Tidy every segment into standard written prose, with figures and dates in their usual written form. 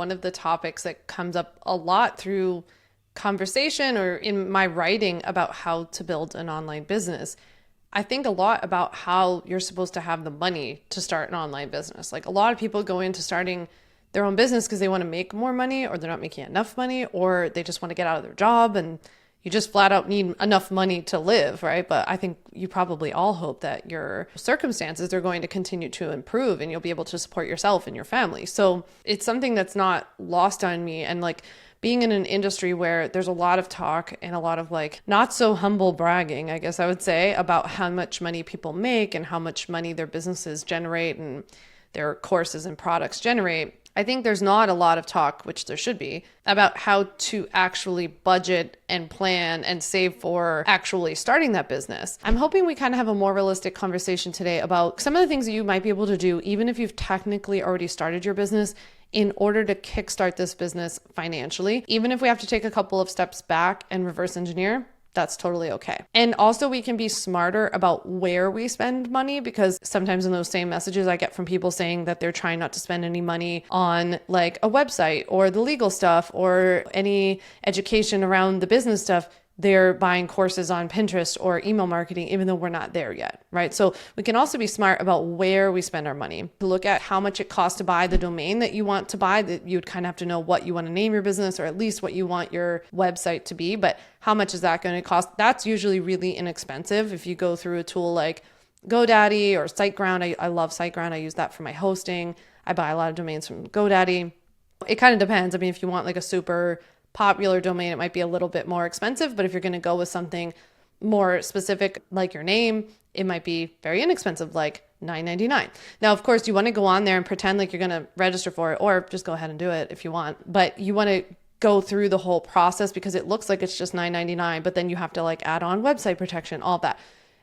one of the topics that comes up a lot through conversation or in my writing about how to build an online business. I think a lot about how you're supposed to have the money to start an online business. Like a lot of people go into starting their own business because they want to make more money, or they're not making enough money, or they just want to get out of their job, and you just flat out need enough money to live, right? But I think you probably all hope that your circumstances are going to continue to improve and you'll be able to support yourself and your family. So it's something that's not lost on me. And like being in an industry where there's a lot of talk and a lot of like not so humble bragging, I guess I would say, about how much money people make and how much money their businesses generate and their courses and products generate, I think there's not a lot of talk, which there should be, about how to actually budget and plan and save for actually starting that business. I'm hoping we kind of have a more realistic conversation today about some of the things that you might be able to do, even if you've technically already started your business, in order to kickstart this business financially. Even if we have to take a couple of steps back and reverse engineer, that's totally okay. And also we can be smarter about where we spend money, because sometimes in those same messages I get from people saying that they're trying not to spend any money on like a website or the legal stuff or any education around the business stuff. They're buying courses on Pinterest or email marketing, even though we're not there yet, right? So we can also be smart about where we spend our money. To look at how much it costs to buy the domain that you want to buy, that you would kind of have to know what you want to name your business, or at least what you want your website to be. But how much is that going to cost? That's usually really inexpensive. If you go through a tool like GoDaddy or SiteGround, I love SiteGround. I use that for my hosting. I buy a lot of domains from GoDaddy. It kind of depends. I mean, if you want like a super popular domain, it might be a little bit more expensive, but if you're going to go with something more specific like your name, it might be very inexpensive, like $9.99. Now, of course, you want to go on there and pretend like you're going to register for it, or just go ahead and do it if you want, but you want to go through the whole process because it looks like it's just $9.99, but then you have to like add on website protection, all that.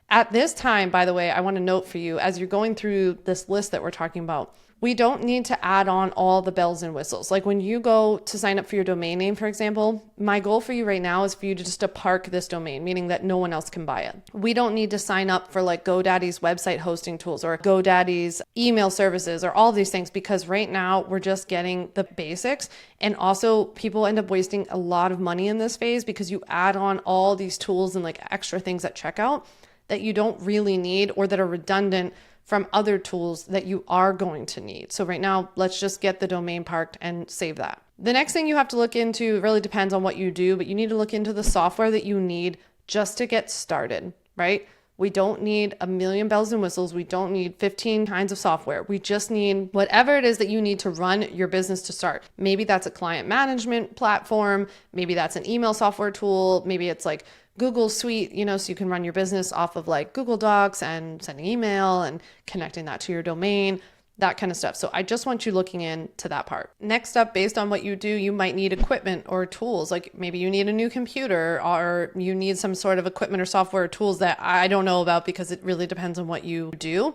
At this time, by the way, I want to note for you, as you're going through this list that we're talking about, we don't need to add on all the bells and whistles. Like when you go to sign up for your domain name, for example, my goal for you right now is for you to just to park this domain, meaning that no one else can buy it. We don't need to sign up for like GoDaddy's website hosting tools or GoDaddy's email services or all these things, because right now we're just getting the basics. And also people end up wasting a lot of money in this phase because you add on all these tools and like extra things at checkout that you don't really need or that are redundant from other tools that you are going to need. So right now, let's just get the domain parked and save that. The next thing you have to look into really depends on what you do, but you need to look into the software that you need just to get started, right? We don't need a million bells and whistles. We don't need 15 kinds of software. We just need whatever it is that you need to run your business to start. Maybe that's a client management platform. Maybe that's an email software tool. Maybe it's like Google Suite, so you can run your business off of like Google Docs and sending email and connecting that to your domain, that kind of stuff. So I just want you looking into that part. Next up, based on what you do, you might need equipment or tools. Like maybe you need a new computer, or you need some sort of equipment or software or tools that I don't know about, because it really depends on what you do.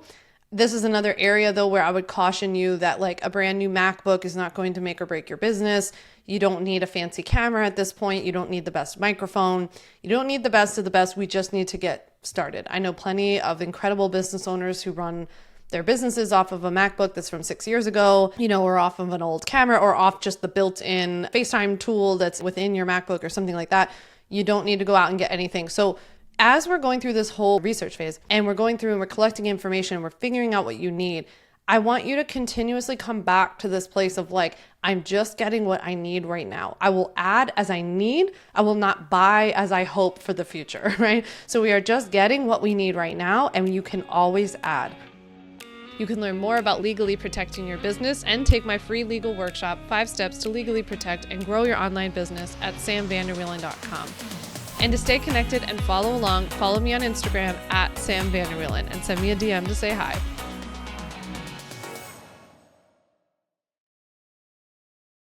This is another area though where I would caution you that like a brand new MacBook is not going to make or break your business. You don't need a fancy camera at this point. You don't need the best microphone. You don't need the best of the best. We just need to get started. I know plenty of incredible business owners who run their businesses off of a MacBook that's from 6 years ago, or off of an old camera, or off just the built-in FaceTime tool that's within your MacBook or something like that. You don't need to go out and get anything. So as we're going through this whole research phase and we're going through and we're collecting information, we're figuring out what you need, I want you to continuously come back to this place of like, I'm just getting what I need right now. I will add as I need. I will not buy as I hope for the future, right? So we are just getting what we need right now, and you can always add. You can learn more about legally protecting your business and take my free legal workshop, 5 Steps to Legally Protect and Grow Your Online Business at samvanderwielen.com. And to stay connected and follow along, follow me on Instagram at Sam Vander Wielen and send me a DM to say hi.